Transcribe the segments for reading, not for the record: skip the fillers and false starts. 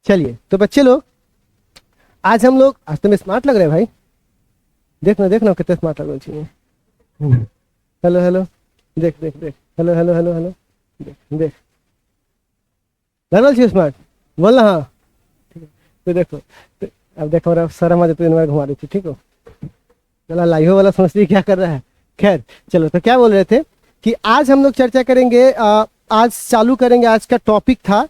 चलिए तो बच्चे लोग, आज हम लोग, आज तुम्हें स्मार्ट लग रहे हैं भाई, देखना देखना कितने स्मार्ट लगना चाहिए। हेलो हेलो, देख देख देख, हेलो हेलो हेलो हेलो, देख देख, लगना चाहिए स्मार्ट, बोलना हाँ। ठीक है, तो देखो तो, अब देखो मेरा शर्म आ जाती है, घुमा रही थी, ठीक हो। चला लाइव वाला समझ रही क्या कर रहा है। खैर चलो, तो क्या बोल रहे थे कि आज हम लोग चर्चा करेंगे, आज चालू करेंगे, आज का टॉपिक था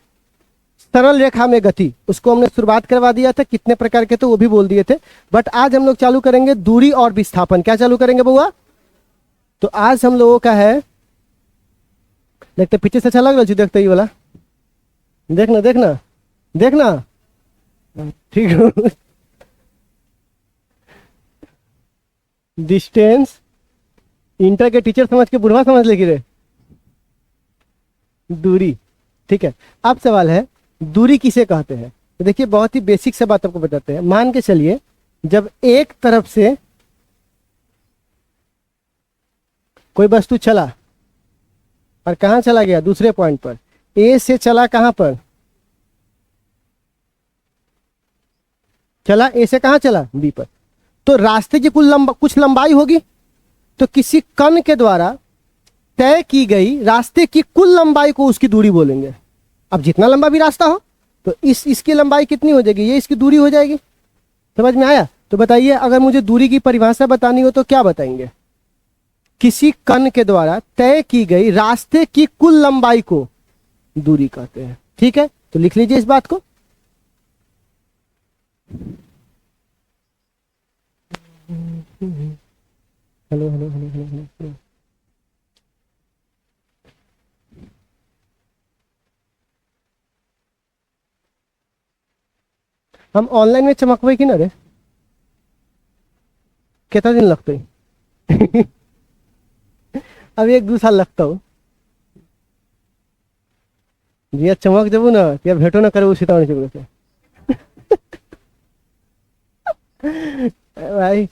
सरल रेखा में गति। उसको हमने शुरुआत करवा दिया था, कितने प्रकार के तो वो भी बोल दिए थे। बट आज हम लोग चालू करेंगे दूरी और विस्थापन। क्या चालू करेंगे बउआ? तो आज हम लोगों का है, देखते पीछे से अच्छा लग रहा है, देखते ही वाला, देखना देखना देखना, ठीक है। डिस्टेंस, इंटर के टीचर समझ के बुढ़वा समझ लेगी रे, दूरी। ठीक है, अब सवाल है दूरी किसे कहते हैं। तो देखिए बहुत ही बेसिक से बात आपको बताते हैं। मान के चलिए जब एक तरफ से कोई वस्तु चला और कहां चला गया, दूसरे पॉइंट पर, ए से चला कहां पर, चला ए से कहां चला, बी पर। तो रास्ते की कुछ लंबाई होगी, तो किसी कण के द्वारा तय की गई रास्ते की कुल लंबाई को उसकी दूरी बोलेंगे। अब जितना लंबा भी रास्ता हो तो इसकी लंबाई कितनी हो जाएगी, ये इसकी दूरी हो जाएगी। समझ में आया? तो बताइए, अगर मुझे दूरी की परिभाषा बतानी हो तो क्या बताएंगे? किसी कण के द्वारा तय की गई रास्ते की कुल लंबाई को दूरी कहते हैं। ठीक है, तो लिख लीजिए इस बात को। Hello hello hello hello hello, हम ऑनलाइन में चमकबे कि ना रे, कितना दिन लगते? अब 1-2 साल लगता हो जी, चमक जबू ना, या भेटो ना करे सीतामढ़ी चौक से। भाई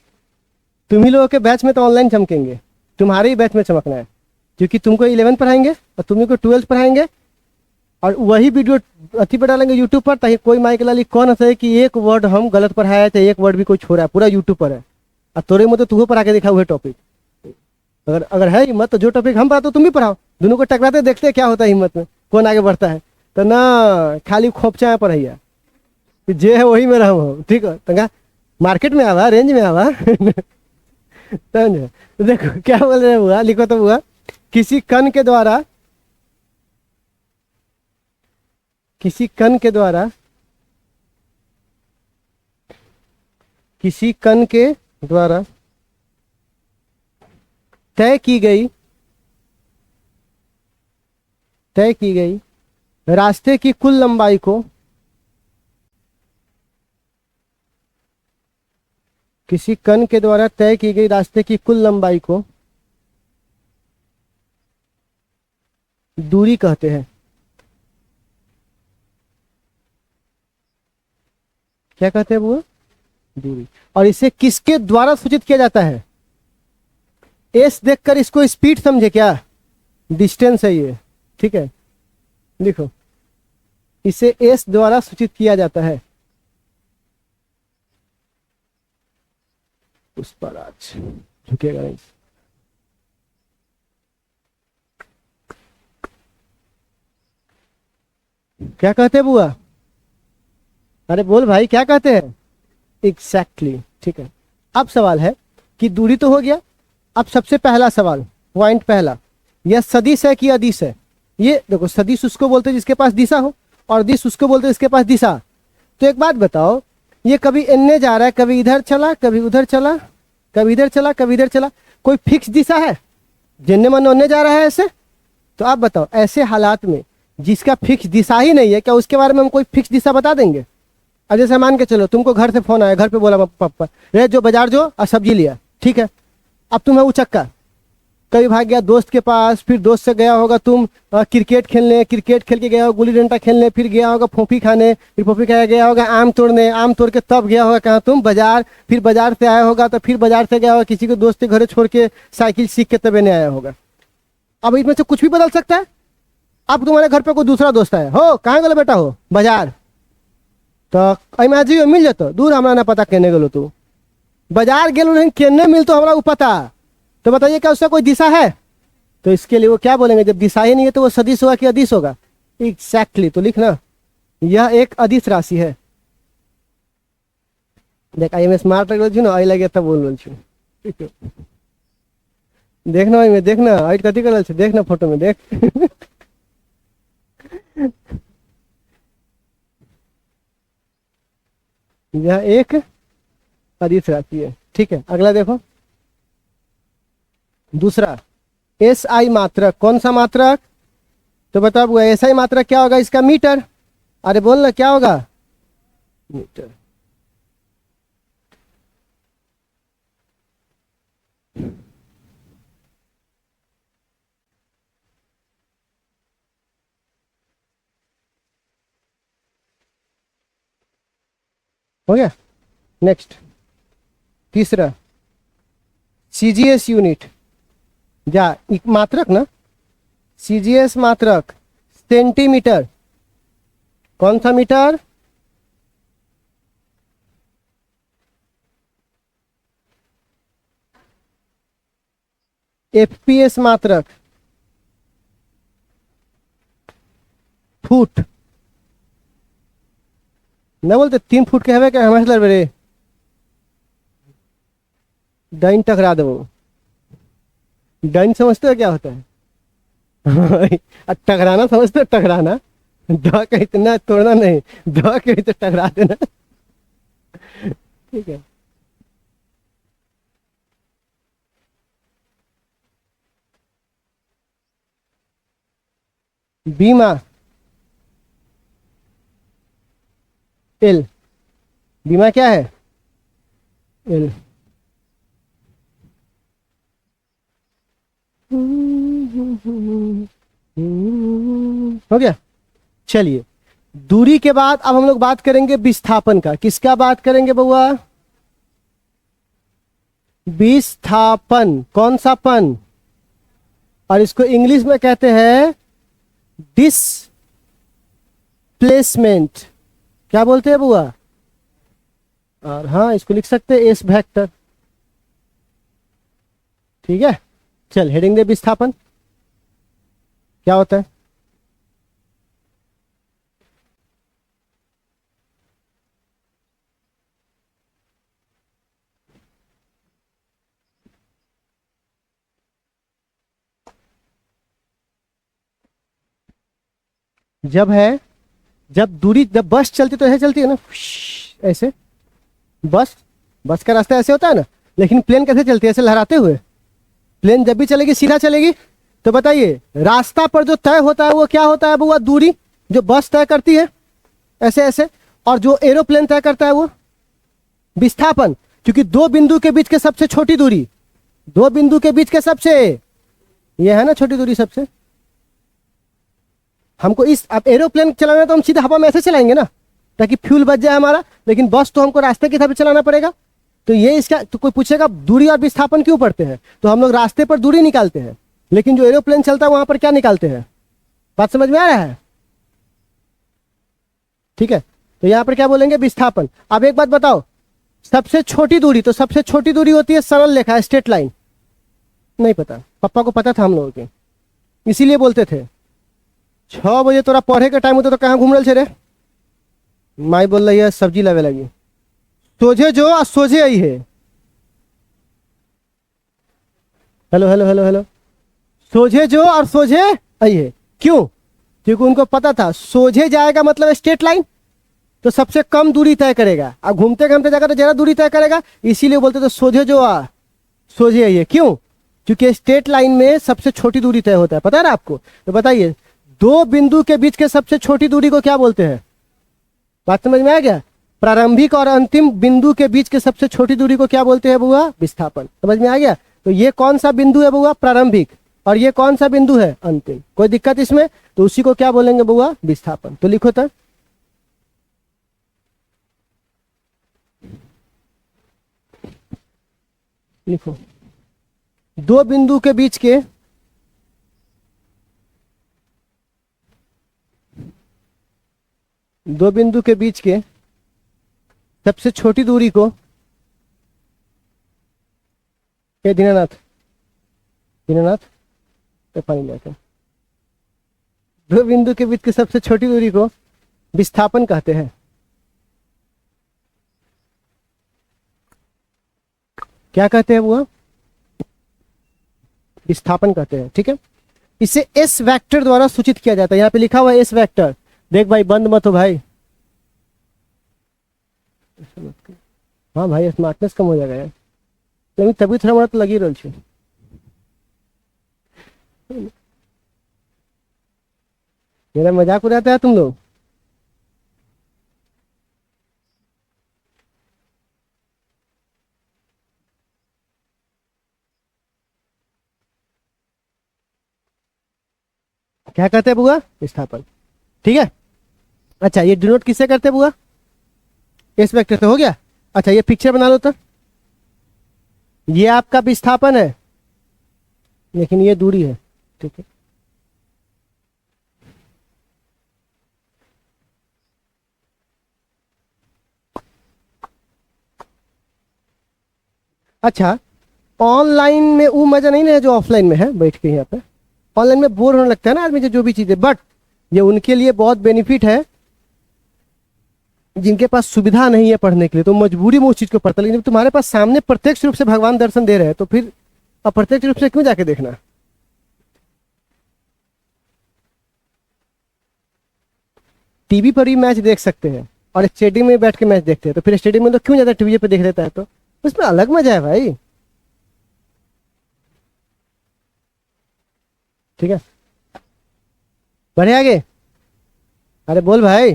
तुम ही लोगों के बैच में तो ऑनलाइन चमकेंगे, तुम्हारे ही बैच में चमकना है, क्योंकि तुमको 11 पढ़ाएंगे और तुम्ही को 12 पढ़ाएंगे, और वही वीडियो अति पर डालेंगे यूट्यूब पर, ताकि कोई माइक लाली कौन है कि एक वर्ड हम गलत पढ़ाया थे, एक वर्ड भी कोई छोड़ा है, पूरा यूट्यूब पर है। और तोरे में तो तुहो पढ़ा के दिखा हुए टॉपिक। अगर अगर है हिम्मत तो जो टॉपिक हम पढ़ाते तुम भी पढ़ाओ, दोनों को टकराते देखते क्या होता है हिम्मत में, कौन आगे बढ़ता है। तो ना खाली खोपचा पढ़ैया, जे है वही में रहो, ठीक है। तंगा मार्केट में आवा, रेंज में आवा। समझे? तो देखो क्या बोल रहे हुआ, लिखो तो हुआ, किसी कण के द्वारा, किसी कण के द्वारा, किसी कण के द्वारा तय की गई रास्ते की कुल लंबाई को, किसी कण के द्वारा तय की गई रास्ते की कुल लंबाई को दूरी कहते हैं। क्या कहते हैं वो? दूरी। और इसे किसके द्वारा सूचित किया जाता है? एस देखकर इसको स्पीड समझे क्या? डिस्टेंस है ये, ठीक है। लिखो, इसे एस द्वारा सूचित किया जाता है। पुष्पराज झुकेगा नहीं। क्या कहते हैं बुआ? अरे बोल भाई, क्या कहते हैं? एग्जैक्टली, ठीक है। अब सवाल है कि दूरी तो हो गया। अब सबसे पहला सवाल, पॉइंट पहला, यह सदिश है कि अदिश है? ये देखो, सदिश उसको बोलते हैं जिसके पास दिशा हो, और दिश उसको बोलते हैं जिसके पास दिशा। तो एक बात बताओ, ये कभी इन्ने जा रहा है, कभी इधर चला, कभी उधर चला, कभी इधर चला, कभी इधर चला, कोई फिक्स दिशा है? जिन्ने मन उन्ने जा रहा है ऐसे? तो आप बताओ, ऐसे हालात में जिसका फिक्स दिशा ही नहीं है, क्या उसके बारे में हम कोई फिक्स दिशा बता देंगे? अब जैसे मान के चलो, तुमको घर से फोन आया, घर पे बोला पापा रे जो बाजार जो और सब्जी लिया, ठीक है। अब तुम है उचक्का, कभी भाग गया दोस्त के पास, फिर दोस्त से गया होगा तुम क्रिकेट खेलने, क्रिकेट खेल के गया होगा गुल्ली डंडा खेलने, फिर गया होगा फोफी खाने, फिर फोफी खाया गया होगा आम तोड़ने, आम तोड़ के तब गया होगा कहाँ तुम? बाजार। फिर बाजार से आया होगा, तो फिर बाजार से गया होगा किसी को दोस्त के घर छोड़ के, साइकिल सीख के तब आया होगा। अब इसमें से कुछ भी बदल सकता है। अब तुम्हारे घर पे कोई दूसरा दोस्त आया हो, कहाँ गए बेटा? हो बाजार। तो अइमा जी मिल जातो दूर हमरा ना पता केने गेलो तू बाजार गेलो नहीं केने मिल तो हमरा को पता। तो बताइए क्या उसका कोई दिशा है? तो इसके लिए वो क्या बोलेंगे, जब दिशा ही नहीं है तो वो सदिश होगा कि अदिश होगा? एग्जैक्टली। तो लिखना यह एक अदिश राशि है। देख आई स्मार्ट लगे ना आई लगे तब बोल ठीक है। देखना में देखना आई कथी कर देखना फोटो में देख यह एक अदिश राशि है। ठीक है, अगला देखो दूसरा एस आई मात्रक। कौन सा मात्रक? तो बताओ एस आई मात्रक क्या होगा इसका? मीटर। अरे बोलना क्या होगा? मीटर। हो गया। नेक्स्ट तीसरा सीजीएस यूनिट जा मात्रक ना, सीजीएस मात्रक सेंटीमीटर। कौन सा मीटर? एफपीएस मात्रक फुट। न बोलते 3 फुट के हवे क्या हमारे बेरे डाइन टकरा दो। डाइन समझते हो क्या होता है? टकराना समझते हो? टकराना द के इतना तोड़ना नहीं, द के तो टकरा देना। ठीक है। बीमा एल। बीमा क्या है? एल। हो गया। चलिए दूरी के बाद अब हम लोग बात करेंगे विस्थापन का। किसका बात करेंगे बउआ? विस्थापन। कौन सा पन? और इसको इंग्लिश में कहते हैं डिस्प्लेसमेंट। क्या बोलते हैं बुआ? और हाँ इसको लिख सकते हैं एस वेक्टर। ठीक है, चल हेडिंग दे विस्थापन क्या होता है। जब दूरी, जब बस चलती तो ऐसे चलती है ना, ऐसे। बस का रास्ता ऐसे होता है ना, लेकिन प्लेन कैसे चलती है? ऐसे लहराते हुए। प्लेन जब भी चलेगी सीधा चलेगी। तो बताइए रास्ता पर जो तय होता है वो क्या होता है वो? दूरी जो बस तय करती है ऐसे ऐसे, और जो एरोप्लेन तय करता है वो विस्थापन। क्योंकि दो बिंदु के बीच के सबसे छोटी दूरी, दो बिंदु के बीच के सबसे, ये है ना छोटी दूरी सबसे। हमको इस अब एरोप्लेन चलाना है तो हम सीधा हवा में ऐसे चलाएंगे ना ताकि फ्यूल बच जाए हमारा, लेकिन बस तो हमको रास्ते की तरफ चलाना पड़ेगा। तो ये इसका तो कोई पूछेगा दूरी और विस्थापन क्यों पढ़ते हैं? तो हम लोग रास्ते पर दूरी निकालते हैं, लेकिन जो एरोप्लेन चलता है वहां पर क्या निकालते हैं? बात समझ में आ रहा है? ठीक है, तो यहां पर क्या बोलेंगे? विस्थापन। अब एक बात बताओ, सबसे छोटी दूरी, तो सबसे छोटी दूरी होती है सरल रेखा, स्ट्रेट लाइन। नहीं पता? पापा को पता था हम लोगों के, इसीलिए बोलते थे 6 बजे तोरा पढ़े का टाइम होता तो कहाँ घूम रहे थे रे? माई बोल रही है सब्जी लावे लगी। सोझे जो और सोझे आई है। Hello hello hello hello. सोझे जो और सोझे आई है। क्यों? क्योंकि उनको पता था सोझे जाएगा मतलब स्ट्रेट लाइन, तो सबसे कम दूरी तय करेगा, अब घूमते घूमते जाएगा तो ज्यादा दूरी तय करेगा, इसीलिए बोलते थे सोझे जो आ सोझे आई है। क्यों? क्योंकि स्ट्रेट लाइन में सबसे छोटी दूरी तय होता है, पता है ना आपको? तो बताइए दो बिंदु के बीच के सबसे छोटी दूरी को क्या बोलते हैं? बात समझ में आ गया? प्रारंभिक और अंतिम बिंदु के बीच के सबसे छोटी दूरी को क्या बोलते हैं बुआ? विस्थापन। समझ में आ गया? तो ये कौन सा बिंदु है बुआ? प्रारंभिक। और ये कौन सा बिंदु है? अंतिम। कोई दिक्कत इसमें? तो उसी को क्या बोलेंगे बुआ? विस्थापन। तो लिखो तो लिखो दो बिंदु के बीच के सबसे छोटी दूरी को, हे दीनानाथ, दीनानाथ पे पानी लेकर, दो बिंदु के बीच की सबसे छोटी दूरी को विस्थापन कहते हैं। क्या कहते हैं वो? विस्थापन कहते हैं। ठीक है, इसे एस वेक्टर द्वारा सूचित किया जाता है। यहां पे लिखा हुआ है एस वेक्टर। देख भाई, बंद मत हो भाई। हाँ भाई, स्मार्टनेस कम हो जाएगा यार, लेकिन तभी थोड़ा मोड़ा तो लगी रहल छै। मेरा मजाक उड़ाता है तुम लोग। क्या कहते हैं बुआ? विस्थापन। ठीक है, अच्छा ये डिनोट किससे करते हैं बुआ? एस वेक्टर से। हो गया। अच्छा ये पिक्चर बना लो तो। ये आपका विस्थापन है, लेकिन ये दूरी है। ठीक है, अच्छा ऑनलाइन में वो मजा नहीं है जो ऑफलाइन में है बैठ के। यहाँ पे ऑनलाइन में बोर होने लगता है ना आदमी, जो भी चीजें, बट ये उनके लिए बहुत बेनिफिट है जिनके पास सुविधा नहीं है पढ़ने के लिए, तो मजबूरी में उस चीज को पढ़ता है। लेकिन जब तुम्हारे पास सामने प्रत्यक्ष रूप से भगवान दर्शन दे रहे हैं, तो फिर अप्रत्यक्ष रूप से क्यों जाके देखना? टीवी पर भी मैच देख सकते हैं और स्टेडियम में बैठ के मैच देखते हैं, तो फिर स्टेडियम में तो क्यों ज्यादा टीवी पे देख लेता है? तो उसमें अलग मजा है भाई। ठीक है, बढ़े आगे। अरे बोल भाई,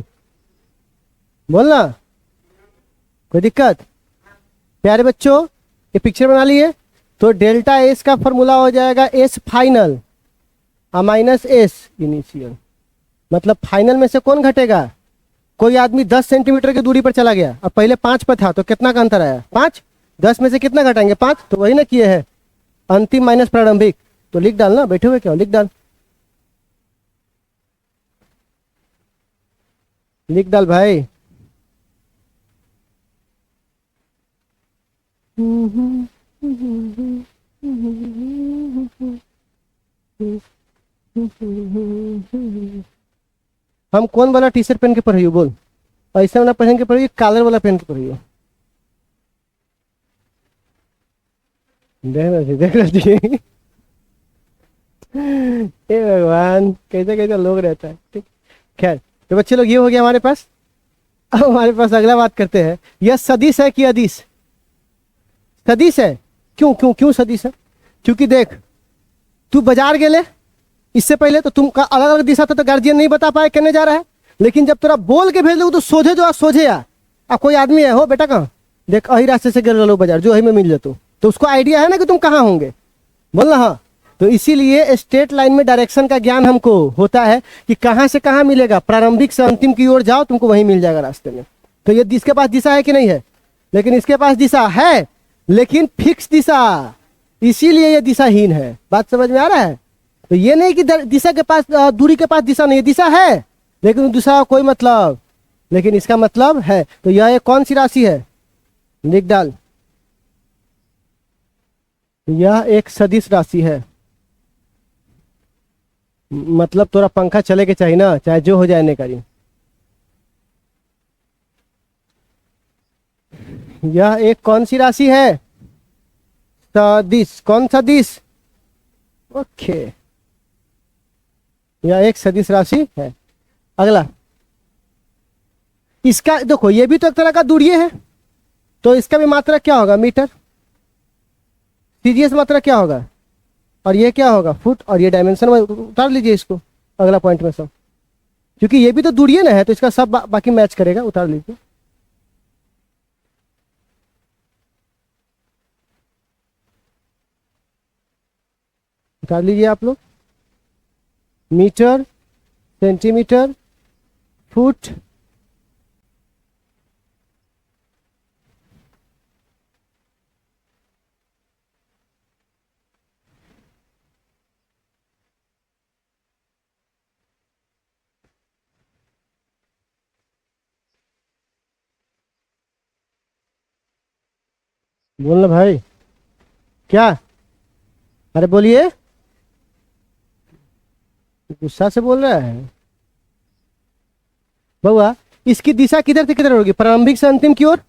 बोल ना, कोई दिक्कत? प्यारे बच्चों, ये पिक्चर बना लिए, तो डेल्टा एस का फॉर्मूला हो जाएगा S final minus S initial. मतलब फाइनल में से कौन घटेगा? कोई आदमी 10 सेंटीमीटर की दूरी पर चला गया, अब पहले 5 पर था, तो कितना का अंतर आया? 5। 10 में से कितना घटाएंगे? 5। तो वही ना किए हैं, अंतिम माइनस प्रारंभिक। तो लिख डालना, बैठे हुए क्या लिख डाल, लिख डाल भाई। हम कौन वाला टी शर्ट पहन के पढ़ियो बोल? ऐसा वाला पहन के पढ़ियो, कॉलर वाला पहन के पढ़ियो? देख रहे देख रहे हे भगवान, कैसे कैसे लोग रहता है। ठीक, खैर तो बच्चे लोग, ये हो गया हमारे पास। अब हमारे पास अगला बात करते हैं, यह सदिश है कि अदिश? सदिश है। क्यों क्यों क्यों सदिश है? क्योंकि देख, तू बाजार गेले, इससे पहले तो तुम अलग अलग दिशा था, तो गार्जियन नहीं बता पाए कहने जा रहा है। लेकिन जब तोरा बोल के भेज दो तो सोझे जो सोझे आ। अब कोई आदमी है, हो बेटा कहाँ, देख अही रास्ते से गिर लो बाजार, जो अही में मिल जातो, तो उसको आइडिया है ना कि तुम कहाँ होंगे, बोलना हाँ। तो इसीलिए स्ट्रेट लाइन में डायरेक्शन का ज्ञान हमको होता है कि कहाँ से कहाँ मिलेगा, प्रारंभिक से अंतिम की ओर जाओ, तुमको वहीं मिल जाएगा रास्ते में। तो ये इसके पास दिशा है कि नहीं है? लेकिन इसके पास दिशा है, लेकिन फिक्स दिशा, इसीलिए ये दिशाहीन है। बात समझ में आ रहा है? तो ये नहीं कि दिशा के पास, दूरी के पास दिशा नहीं है, दिशा है, लेकिन दिशा का कोई मतलब, लेकिन इसका मतलब है। तो यह एक कौन सी राशि है? लिख डाल, यह एक सदिश राशि है। मतलब तोरा पंखा चले के चाहिए ना, चाहे जो हो जाए नहीं करी। यह एक कौन सी राशि है? सदिश। कौन सदिश? ओके, यह एक सदिश राशि है। अगला, इसका देखो, ये भी तो एक तरह का दूरी है, तो इसका भी मात्रा क्या होगा? मीटर। सीजीएस मात्रा क्या होगा? और ये क्या होगा? फुट। और ये डायमेंशन में उतार लीजिए इसको अगला पॉइंट में सब, क्योंकि ये भी तो दूरी ना है, तो इसका सब बाकी मैच करेगा। उतार लीजिए, उतार लीजिए आप लोग। मीटर, सेंटीमीटर, फुट, बोलना भाई। क्या? अरे बोलिए। गुस्सा से बोल रहा है बउआ। इसकी दिशा किधर से किधर होगी? प्रारंभिक से अंतिम की ओर।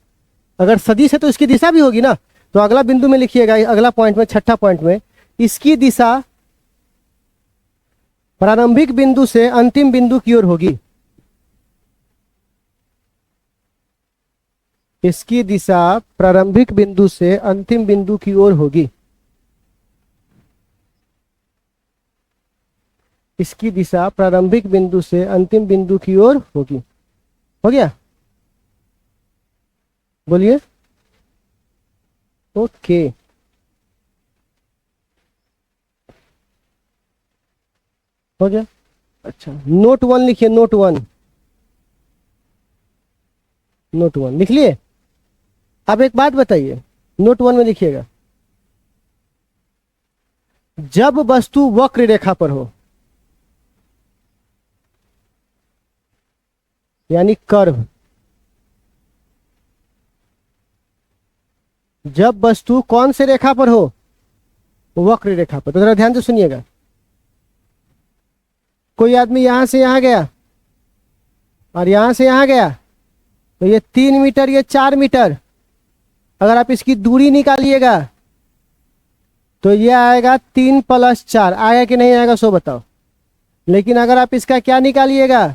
अगर सदिश है तो इसकी दिशा भी होगी ना। तो अगला बिंदु में लिखिएगा, अगला पॉइंट में, छठा पॉइंट में, इसकी दिशा प्रारंभिक बिंदु से अंतिम बिंदु की ओर होगी। इसकी दिशा प्रारंभिक बिंदु से अंतिम बिंदु की ओर होगी। इसकी दिशा प्रारंभिक बिंदु से अंतिम बिंदु की ओर होगी। हो गया? बोलिए। ओके। हो गया। अच्छा, नोट वन लिखिए, नोट वन। नोट वन लिख लिए? अब एक बात बताइए, नोट वन में लिखिएगा, जब वस्तु वक्र रेखा पर हो, यानी कर्व, जब वस्तु कौन से रेखा पर हो? वक्र रेखा पर। तो जरा ध्यान से सुनिएगा। कोई आदमी यहां से यहां गया और यहां से यहां गया, तो ये 3 मीटर, ये 4 मीटर। अगर आप इसकी दूरी निकालिएगा तो ये आएगा 3 + 4। आएगा कि नहीं आएगा सो बताओ। लेकिन अगर आप इसका क्या निकालिएगा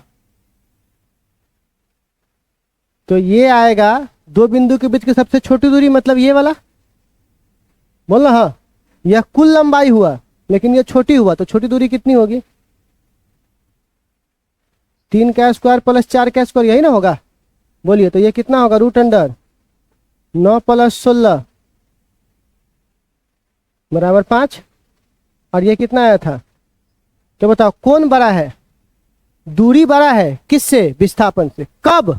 तो ये आएगा दो बिंदु के बीच की सबसे छोटी दूरी, मतलब ये वाला। बोलना हाँ। यह कुल लंबाई हुआ, लेकिन ये छोटी हुआ, तो छोटी दूरी कितनी होगी? 3 का स्क्वायर + 4 का स्क्वायर, यही ना होगा। बोलिए, तो ये कितना होगा? √9 + 16 बराबर 5। और ये कितना आया था? तो बताओ कौन बड़ा है? दूरी बड़ा है किससे? विस्थापन से। कब?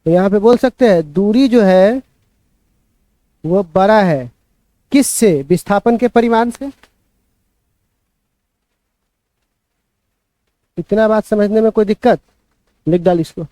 तो यहां पे बोल सकते हैं दूरी जो है वो बड़ा है किससे? विस्थापन के परिमाण से। इतना बात समझने में कोई दिक्कत? लिख डाल इसको।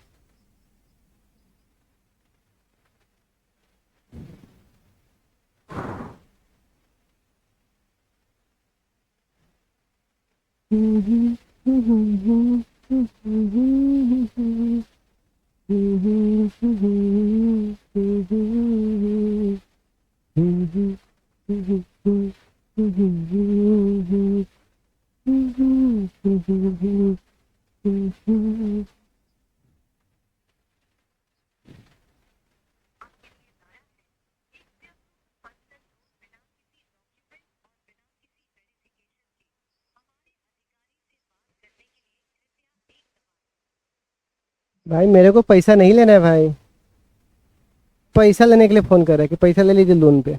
भाई मेरे को पैसा नहीं लेना है भाई। पैसा लेने के लिए फोन कर रहा है कि पैसा ले लीजिए लोन पे।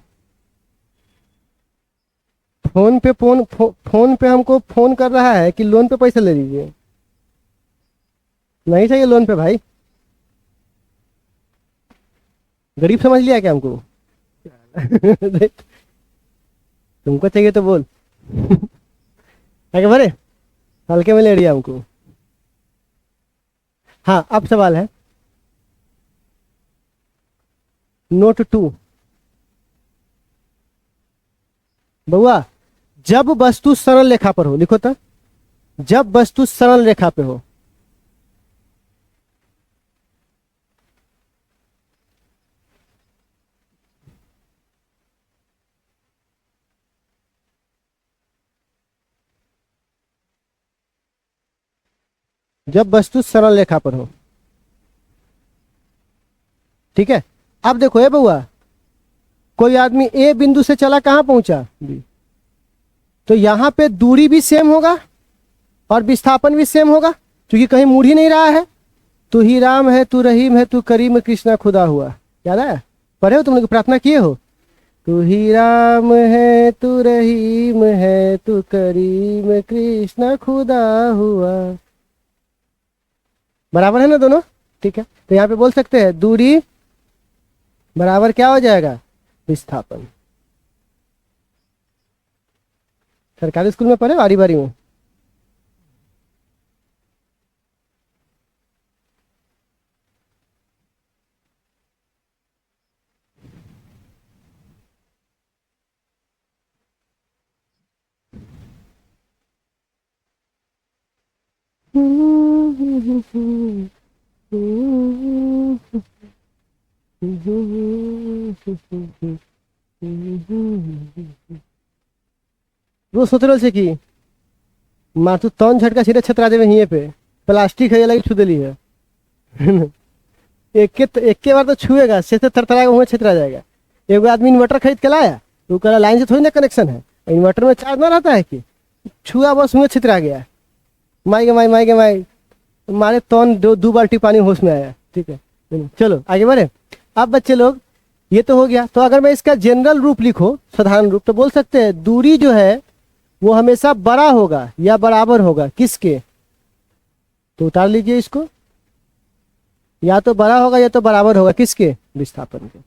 फोन पे हमको फोन कर रहा है कि लोन पे पैसा ले लीजिए। नहीं चाहिए लोन पे भाई। गरीब समझ लिया क्या हमको? देख, तुमको चाहिए तो बोल। आगे बढ़े। हल्के में ले लिया हमको। हाँ, अब सवाल है नोट 2। बउआ, जब वस्तु सरल रेखा पर हो, लिखो तो, जब वस्तु सरल रेखा पे हो, जब वस्तु सरल रेखा पर हो, ठीक है। अब देखो ये बउआ, कोई आदमी ए बिंदु से चला, कहां पहुंचा? बी। तो यहां पे दूरी भी सेम होगा और विस्थापन भी सेम होगा, क्योंकि कहीं मुड़ ही नहीं रहा है। तू ही राम है, तू रहीम है, तू करीम कृष्णा खुदा हुआ। याद है? पढ़े हो तुम लोग? प्रार्थना किए हो? तू ही राम है, तू रहीम है, तू करीम कृष्णा खुदा हुआ। बराबर है ना दोनों? ठीक है। तो यहाँ पे बोल सकते हैं दूरी बराबर क्या हो जाएगा? विस्थापन। सरकारी स्कूल में पढ़े बारी बारी में? रोज सोच रहे कि माथु तन झटका सीधे छतरा देवे हिये पे प्लास्टिक है ये लगी छू देली है एक के बार तो छुएगा से थरथराएगा वहीं छतरा जाएगा। एक आदमी इन्वर्टर खरीद के लाया तो कह लाइन से थोड़ी ना कनेक्शन है, इन्वर्टर में चार्ज ना रहता है कि छुआ बस वहीं छतरा गया। माई के माई मारे तौन दो बाल्टी पानी होश में आया। ठीक है चलो आगे बढ़े। अब बच्चे लोग ये तो हो गया, तो अगर मैं इसका जनरल रूप लिखो साधारण रूप तो बोल सकते हैं दूरी जो है वो हमेशा बड़ा होगा या बराबर होगा किसके, तो उतार लीजिए इसको, या तो बड़ा होगा या तो बराबर होगा किसके, विस्थापन के।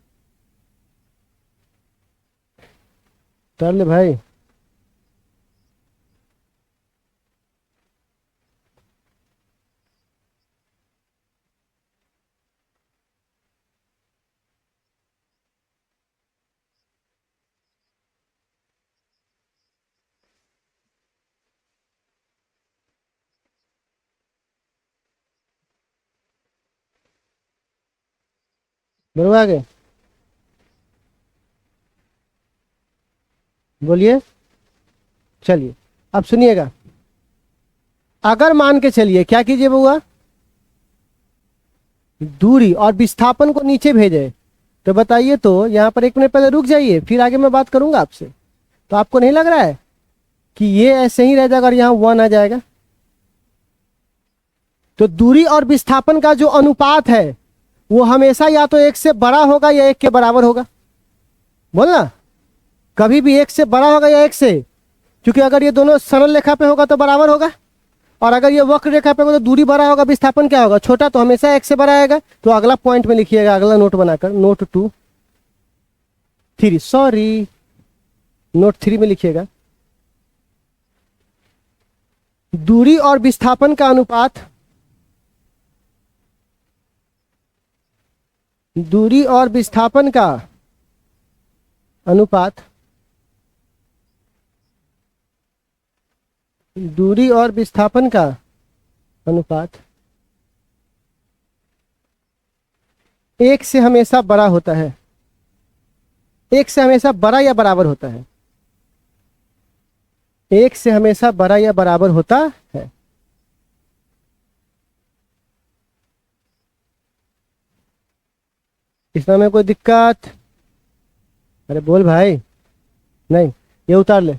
उतार ले भाई। बढ़ो आगे, बोलिए। चलिए अब सुनिएगा, अगर मान के चलिए क्या कीजिए बउआ, दूरी और विस्थापन को नीचे भेजे तो बताइए, तो यहां पर 1 मिनट पहले रुक जाइए फिर आगे मैं बात करूंगा आपसे। तो आपको नहीं लग रहा है कि ये ऐसे ही रह जाएगा और यहां 1 आ जाएगा? तो दूरी और विस्थापन का जो अनुपात है वो हमेशा या तो 1 से बड़ा होगा या 1 के बराबर होगा। बोलना, कभी भी 1 से बड़ा होगा या 1 से, क्योंकि अगर ये दोनों सरल रेखा पे होगा तो बराबर होगा, और अगर ये वक्र रेखा पे होगा तो दूरी बड़ा होगा, विस्थापन क्या होगा छोटा, तो हमेशा 1 से बड़ा आएगा। तो अगला पॉइंट में लिखिएगा, अगला नोट बनाकर, नोट 2 3 सॉरी नोट 3 में लिखिएगा, दूरी और विस्थापन का अनुपात, दूरी और विस्थापन का अनुपात, दूरी और विस्थापन का अनुपात 1 से हमेशा बड़ा होता है, 1 से हमेशा बड़ा या बराबर होता है, 1 से हमेशा बड़ा या बराबर होता है। इसमें में कोई दिक्कत? अरे बोल भाई। नहीं, ये उतार ले,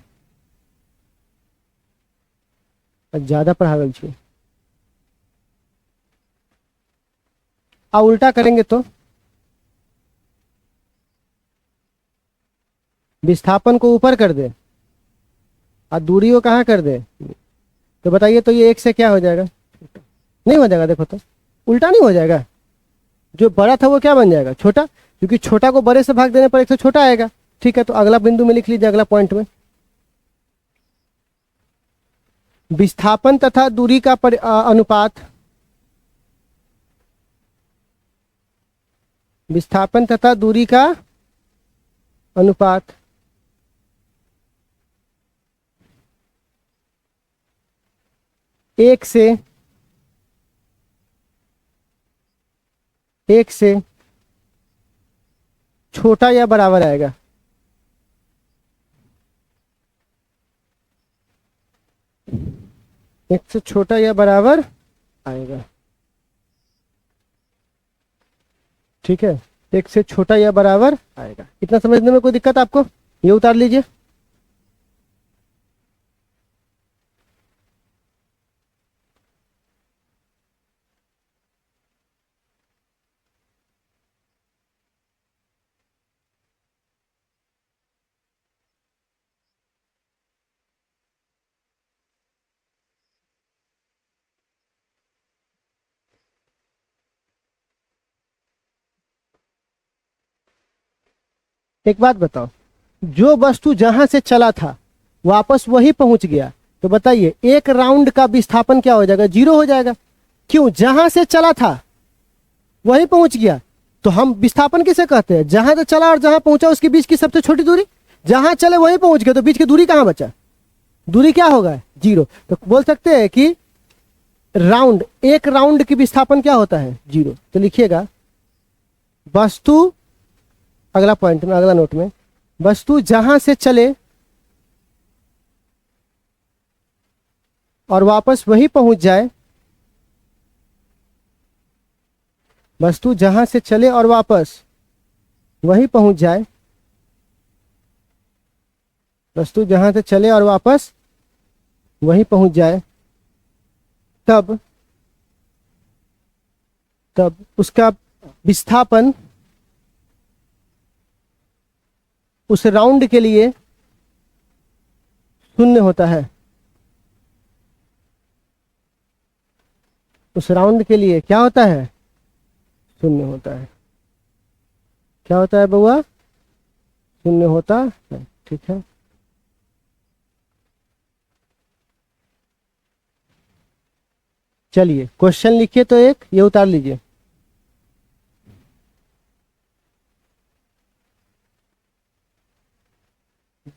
ज्यादा पढ़ा गल छी। अब उल्टा करेंगे तो विस्थापन को ऊपर कर दे और दूरी को कहाँ कर दे, तो बताइए तो ये 1 से क्या हो जाएगा? नहीं हो जाएगा, देखो तो उल्टा नहीं हो जाएगा, जो बड़ा था वो क्या बन जाएगा? छोटा, क्योंकि छोटा को बड़े से भाग देने पर 1 से छोटा आएगा। ठीक है, तो अगला बिंदु में लिख लीजिए, अगला पॉइंट में विस्थापन तथा दूरी का अनुपात, विस्थापन तथा दूरी का अनुपात एक से छोटा या बराबर आएगा। एक से छोटा या बराबर आएगा। ठीक है, 1 से छोटा या बराबर आएगा। इतना समझने में कोई दिक्कत आपको? ये उतार लीजिए। एक बात बताओ, जो वस्तु जहां से चला था वापस वही पहुंच गया, तो बताइए एक राउंड का विस्थापन क्या हो जाएगा? 0 हो जाएगा। क्यों? जहां से चला था वही पहुंच गया, तो हम विस्थापन किसे कहते हैं? जहां से चला और जहां पहुंचा उसके बीच की सबसे छोटी दूरी। जहां चले वही पहुंच गया, तो बीच की दूरी कहां बचा? दूरी क्या होगा? 0। तो बोल सकते हैं कि राउंड, एक राउंड की विस्थापन क्या होता है? 0। तो लिखिएगा वस्तु, अगला पॉइंट में, अगला नोट में, वस्तु जहां से चले और वापस वहीं पहुंच जाए, वस्तु जहां से चले और वापस वहीं पहुंच जाए, वस्तु जहां से चले और वापस वहीं पहुंच जाए, तब उसका विस्थापन उस राउंड के लिए शून्य होता है। उस राउंड के लिए क्या होता है? शून्य होता है। क्या होता है बउआ? शून्य होता है। ठीक है, चलिए क्वेश्चन लिखिए, तो एक ये उतार लीजिए।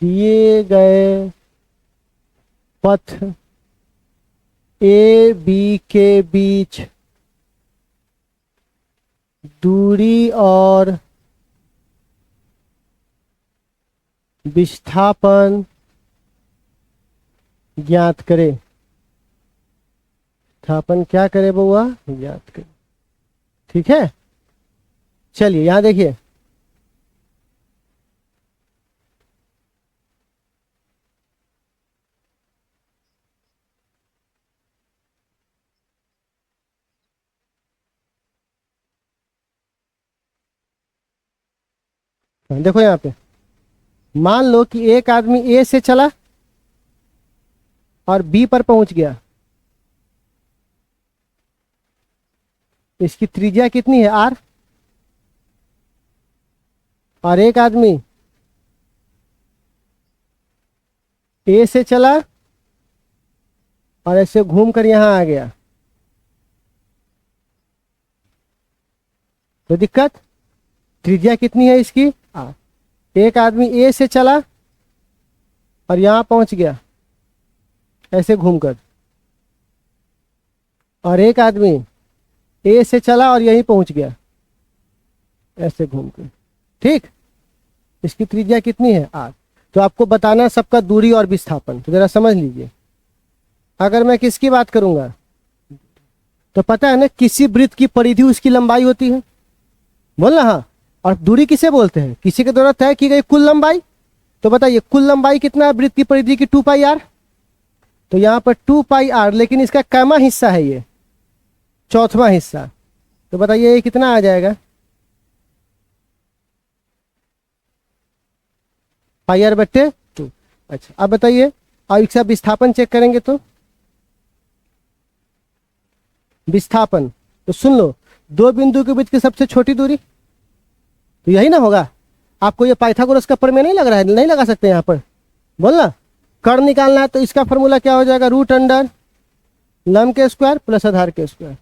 दिए गए पथ ए बी के बीच दूरी और विस्थापन ज्ञात करें। विस्थापन क्या करे बउआ? ज्ञात करें। ठीक है, चलिए यहां देखिए, देखो यहाँ पे, मान लो कि एक आदमी ए से चला और बी पर पहुंच गया। इसकी त्रिज्या कितनी है? आर। और एक आदमी ए से चला और ऐसे घूमकर यहां आ गया, तो दिक्कत? त्रिज्या कितनी है इसकी? आर। एक आदमी ए से चला और यहां पहुंच गया ऐसे घूमकर, और एक आदमी ए से चला और यहीं पहुंच गया ऐसे घूमकर। ठीक, इसकी त्रिज्या कितनी है? आर। तो आपको बताना सबका दूरी और विस्थापन। तो जरा समझ लीजिए, अगर मैं किसकी बात करूंगा तो पता है ना, किसी वृत्त की परिधि उसकी लंबाई होती है, बोलना। हाँ, और दूरी किसे बोलते हैं? किसी के द्वारा तय की गई कुल लंबाई। तो बताइए कुल लंबाई कितना है वृत्त की परिधि की? 2 पाई आर। तो यहां पर 2 पाई आर, लेकिन इसका कैमा हिस्सा है ये, चौथवा हिस्सा। तो बताइए ये कितना आ जाएगा? पाई आर बट्टे 2। अच्छा, अब बताइए, अब इसका विस्थापन चेक करेंगे तो विस्थापन, तो सुन लो, दो बिंदु के बीच की सबसे छोटी दूरी, तो यही ना होगा। आपको ये पाइथागोरस का प्रमेय नहीं लग रहा है? नहीं लगा सकते यहाँ पर, बोलना। कर्ण निकालना है तो इसका फॉर्मूला क्या हो जाएगा? रूट अंडर लंब के स्क्वायर प्लस आधार के स्क्वायर।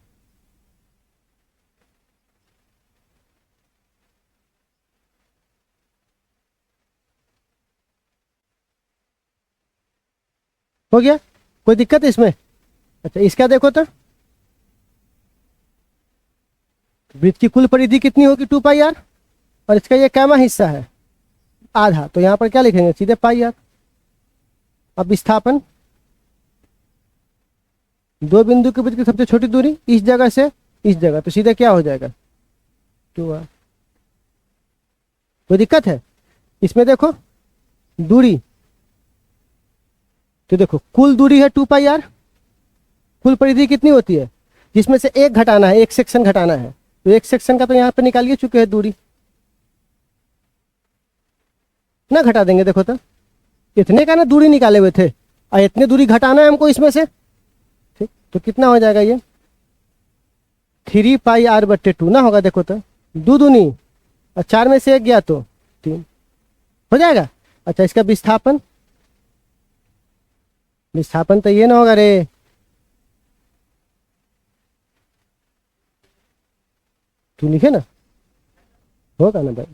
हो गया? कोई दिक्कत है इसमें? अच्छा, इसका देखो तो, वृत्त की कुल परिधि कितनी होगी? 2 पाई आर, और इसका ये कैमा हिस्सा है आधा, तो यहां पर क्या लिखेंगे? सीधे पाई आर। अब विस्थापन, दो बिंदु के बीच की सबसे छोटी दूरी इस जगह से इस जगह, तो सीधे क्या हो जाएगा? 2 आर। कोई दिक्कत है इसमें? देखो दूरी, तो देखो कुल दूरी है 2 पाई आर, कुल परिधि कितनी होती है? जिसमें से एक घटाना है, एक सेक्शन घटाना है, तो एक सेक्शन का तो यहाँ पे निकालिए चुके हैं दूरी, ना घटा देंगे। देखो तो इतने का ना दूरी निकाले हुए थे, और इतने दूरी घटाना है हमको इसमें से। ठीक, तो कितना हो जाएगा ये? 3 पाई आर बट्टे 2 ना होगा? देखो तो 2 दूनी, और 4 में से 1 गया तो 3 हो जाएगा। अच्छा, इसका विस्थापन, विस्थापन तो ये ना होगा रे, तू लिखे ना, होगा ना भाई।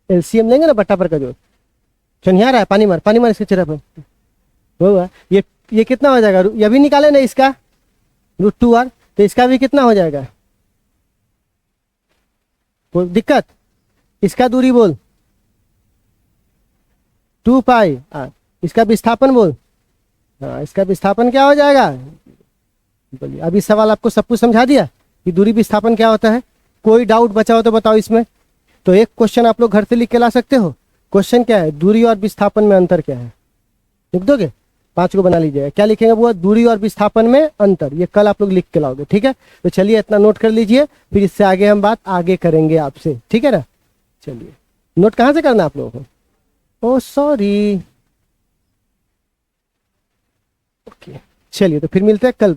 एलसीएम लेंगे ना बट्टा पर का जोड़। चनिया रहा है, पानी मार, पानी मार इसके चेहरे पर। होगा ये कितना हो जाएगा? ये भी निकाले ना इसका, √2r, तो इसका भी कितना हो जाएगा? कोई दिक्कत? इसका दूरी बोल 2π, इसका विस्थापन बोल। हाँ, इसका विस्थापन क्या हो जाएगा? बोलिए, अभी सवाल आपको सब कुछ समझा दिया कि दूरी विस्थापन क्या होता है। कोई डाउट बचा हो तो बताओ इसमें। तो एक क्वेश्चन आप लोग घर से लिख के ला सकते हो। क्वेश्चन क्या है? दूरी और विस्थापन में अंतर क्या है? लिख दोगे? 5 को बना लीजिएगा। क्या लिखेंगे? वो दूरी और विस्थापन में अंतर। ये कल आप लोग लिख के लाओगे, ठीक है? तो चलिए इतना नोट कर लीजिए, फिर इससे आगे हम बात आगे करेंगे आपसे, ठीक है ना? चलिए, नोट कहाँ से करना आप लोगों को? ओ सॉरी, ओके, चलिए तो फिर मिलते हैं कल।